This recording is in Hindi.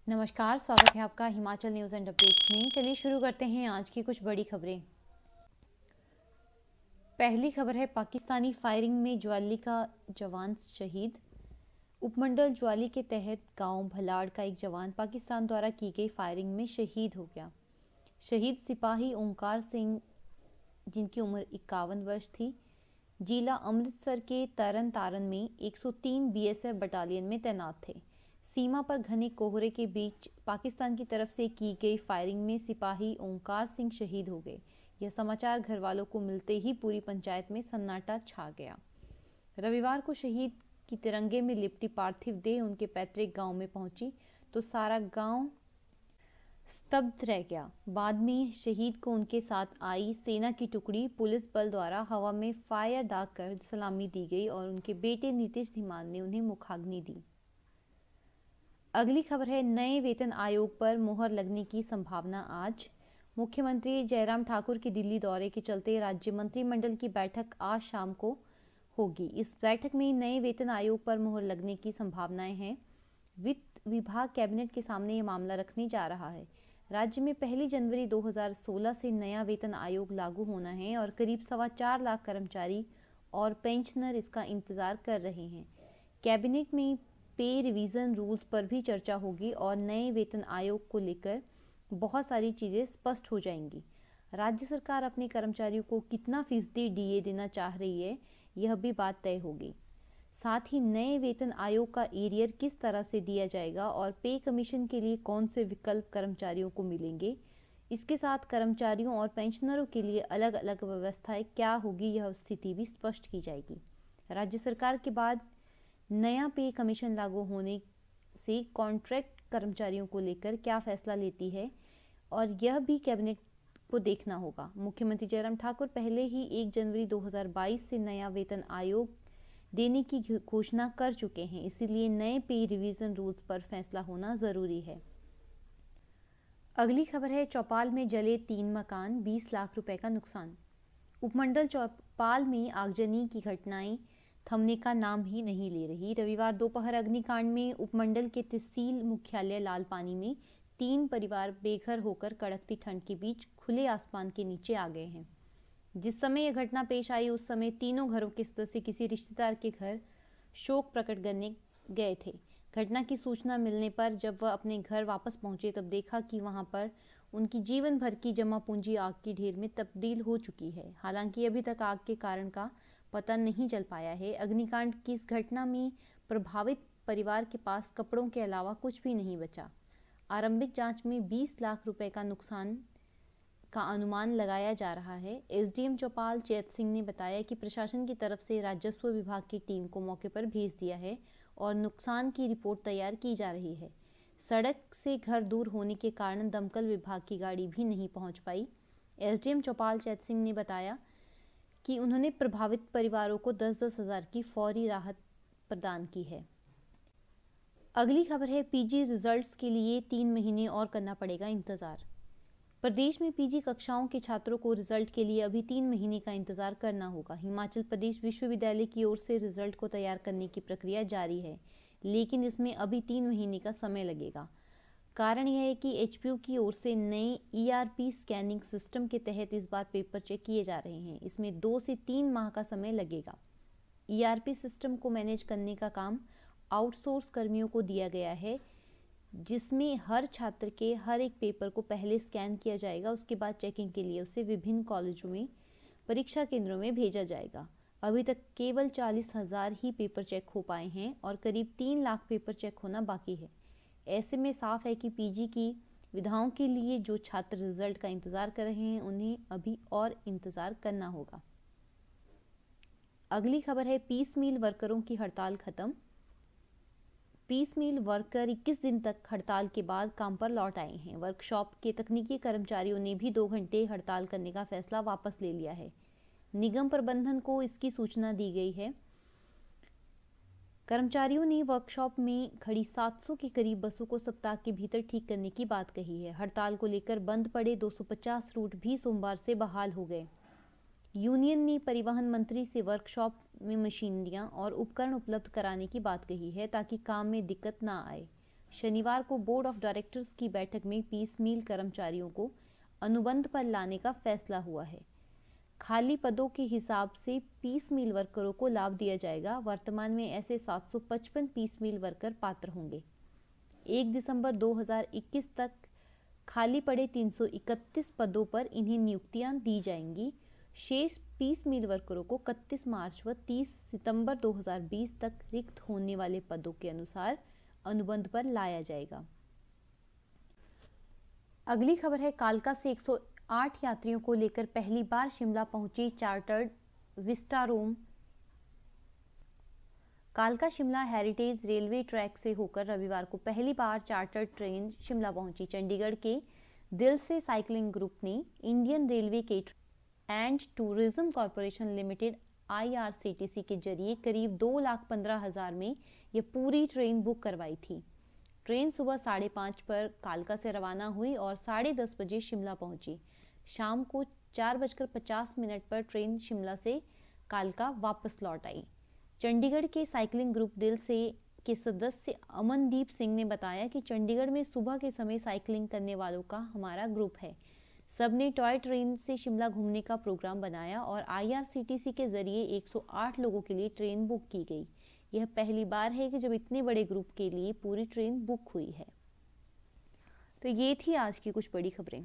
नमस्कार, स्वागत है आपका हिमाचल न्यूज़ एंड अपडेट्स में। चलिए शुरू करते हैं आज की कुछ बड़ी खबरें। पहली खबर है, पाकिस्तानी फायरिंग में ज्वाली का जवान शहीद। उपमंडल ज्वाली के तहत गांव भलाड़ का एक जवान पाकिस्तान द्वारा की गई फायरिंग में शहीद हो गया। शहीद सिपाही ओंकार सिंह, जिनकी उम्र 51 वर्ष थी, जिला अमृतसर के तरन तारण में 103 बीएसएफ बटालियन में तैनात थे। सीमा पर घने कोहरे के बीच पाकिस्तान की तरफ से की गई फायरिंग में सिपाही ओंकार सिंह शहीद हो गए। यह समाचार घर वालों को मिलते ही पूरी पंचायत में सन्नाटा छा गया। रविवार को शहीद की तिरंगे में लिपटी पार्थिव देह उनके पैतृक गांव में पहुंची तो सारा गांव स्तब्ध रह गया। बाद में शहीद को उनके साथ आई सेना की टुकड़ी पुलिस बल द्वारा हवा में फायर दागकर सलामी दी गई और उनके बेटे नीतीश धीमान ने उन्हें मुखाग्नि दी। अगली खबर है, नए वेतन आयोग पर मुहर लगने की संभावना। आज मुख्यमंत्री जयराम ठाकुर के दिल्ली दौरे के चलते राज्य मंत्रिमंडल की बैठक आज शाम को होगी। इस बैठक में नए वेतन आयोग पर मुहर लगने की संभावनाएं हैं। वित्त विभाग कैबिनेट के सामने ये मामला रखने जा रहा है। राज्य में 1 जनवरी 2016 से नया वेतन आयोग लागू होना है और करीब 4.25 लाख कर्मचारी और पेंशनर इसका इंतजार कर रहे हैं। कैबिनेट में पे रिवीजन रूल्स पर भी चर्चा होगी और नए वेतन आयोग को लेकर बहुत सारी चीज़ें स्पष्ट हो जाएंगी। राज्य सरकार अपने कर्मचारियों को कितना फीसदी डीए देना चाह रही है, यह भी बात तय होगी। साथ ही नए वेतन आयोग का एरियर किस तरह से दिया जाएगा और पे कमीशन के लिए कौन से विकल्प कर्मचारियों को मिलेंगे, इसके साथ कर्मचारियों और पेंशनरों के लिए अलग अलग व्यवस्थाएं क्या होगी, यह स्थिति भी स्पष्ट की जाएगी। राज्य सरकार के बाद नया पे कमीशन लागू होने से कॉन्ट्रैक्ट कर्मचारियों को लेकर क्या फैसला लेती है और यह भी कैबिनेट को देखना होगा। मुख्यमंत्री जयराम ठाकुर पहले ही 1 जनवरी 2022 से नया वेतन आयोग देने की घोषणा कर चुके हैं, इसीलिए नए पे रिवीजन रूल्स पर फैसला होना जरूरी है। अगली खबर है, चौपाल में जले 3 मकान, 20 लाख रुपए का नुकसान। उपमंडल चौपाल में आगजनी की घटनाएं थमने का नाम ही नहीं ले रही। रविवार दोपहर अग्निकांड में उपमंडल के तहसील मुख्यालय लालपानी में 3 परिवार बेघर होकर कड़कती ठंड के बीच खुले आसमान के नीचे आ गए हैं। जिस समय यह घटना पेश आई उस समय तीनों घरों के सदस्य किसी रिश्तेदार के घर शोक प्रकट करने गए थे। घटना की सूचना मिलने पर जब वह अपने घर वापस पहुंचे तब देखा कि वहां पर उनकी जीवन भर की जमा पूंजी आग की ढेर में तब्दील हो चुकी है। हालांकि अभी तक आग के कारण का पता नहीं चल पाया है। अग्निकांड की इस घटना में प्रभावित परिवार के पास कपड़ों के अलावा कुछ भी नहीं बचा। आरंभिक जांच में 20 लाख रुपए का नुकसान का अनुमान लगाया जा रहा है। एसडीएम चौपाल चैत सिंह ने बताया कि प्रशासन की तरफ से राजस्व विभाग की टीम को मौके पर भेज दिया है और नुकसान की रिपोर्ट तैयार की जा रही है। सड़क से घर दूर होने के कारण दमकल विभाग की गाड़ी भी नहीं पहुंच पाई। एसडीएम चौपाल चैत सिंह ने बताया कि उन्होंने प्रभावित परिवारों को 10-10 हज़ार की फौरी राहत प्रदान की है। अगली खबर है, पीजी रिजल्ट्स के लिए 3 महीने और करना पड़ेगा इंतजार। प्रदेश में पीजी कक्षाओं के छात्रों को रिजल्ट के लिए अभी 3 महीने का इंतजार करना होगा। हिमाचल प्रदेश विश्वविद्यालय की ओर से रिजल्ट को तैयार करने की प्रक्रिया जारी है, लेकिन इसमें अभी 3 महीने का समय लगेगा। कारण यह है कि एचपीयू की ओर से नए ईआरपी स्कैनिंग सिस्टम के तहत इस बार पेपर चेक किए जा रहे हैं। इसमें 2 से 3 माह का समय लगेगा। ईआरपी सिस्टम को मैनेज करने का काम आउटसोर्स कर्मियों को दिया गया है, जिसमें हर छात्र के हर एक पेपर को पहले स्कैन किया जाएगा, उसके बाद चेकिंग के लिए उसे विभिन्न कॉलेजों में परीक्षा केंद्रों में भेजा जाएगा। अभी तक केवल 40,000 ही पेपर चेक हो पाए हैं और करीब 3 लाख पेपर चेक होना बाकी है। ऐसे में साफ है कि पीजी की विधाओं के लिए जो छात्र रिजल्ट का इंतजार कर रहे हैं उन्हें अभी और इंतजार करना होगा। अगली खबर है, पीस मील वर्करों की हड़ताल खत्म। पीस मील वर्कर 21 दिन तक हड़ताल के बाद काम पर लौट आए हैं। वर्कशॉप के तकनीकी कर्मचारियों ने भी 2 घंटे हड़ताल करने का फैसला वापस ले लिया है। निगम प्रबंधन को इसकी सूचना दी गई है। कर्मचारियों ने वर्कशॉप में खड़ी 700 के करीब बसों को सप्ताह के भीतर ठीक करने की बात कही है। हड़ताल को लेकर बंद पड़े 250 रूट भी सोमवार से बहाल हो गए। यूनियन ने परिवहन मंत्री से वर्कशॉप में मशीनरियां और उपकरण उपलब्ध कराने की बात कही है ताकि काम में दिक्कत ना आए। शनिवार को बोर्ड ऑफ डायरेक्टर्स की बैठक में पीस मील कर्मचारियों को अनुबंध पर लाने का फैसला हुआ है। खाली पदों के हिसाब से पीस मील वर्करों को लाभ दिया जाएगा। वर्तमान में ऐसे 755 पीस मील वर्कर पात्र होंगे। 1 दिसंबर 2021 तक खाली पड़े 331 पदों पर इन्हें नियुक्तियां दी जाएंगी। शेष पीस मील वर्करों को 31 मार्च व 30 सितंबर 2020 तक रिक्त होने वाले पदों के अनुसार अनुबंध पर लाया जाएगा। अगली खबर है, कालका से 108 यात्रियों को लेकर पहली बार शिमला पहुंची चार्टर्ड विस्टाडोम। कालका शिमला हेरिटेज रेलवे ट्रैक से होकर रविवार को पहली बार चार्टर्ड ट्रेन शिमला पहुंची। चंडीगढ़ के दिल से साइकिलिंग ग्रुप ने Indian railway catering and tourism corporation limited IRCTC के जरिए करीब 2,15,000 में यह पूरी ट्रेन बुक करवाई थी। ट्रेन सुबह 5:30 पर कालका से रवाना हुई और 10:30 बजे शिमला पहुंची। शाम को 4:50 पर ट्रेन शिमला से कालका वापस लौट आई। चंडीगढ़ के साइकिलिंग ग्रुप दिल से के सदस्य अमनदीप सिंह ने बताया कि चंडीगढ़ में सुबह के समय साइकिलिंग करने वालों का हमारा ग्रुप है। सबने टॉय ट्रेन से शिमला घूमने का प्रोग्राम बनाया और IRCTC के जरिए 108 लोगों के लिए ट्रेन बुक की गई। यह पहली बार है कि जब इतने बड़े ग्रुप के लिए पूरी ट्रेन बुक हुई है। तो ये थी आज की कुछ बड़ी खबरें।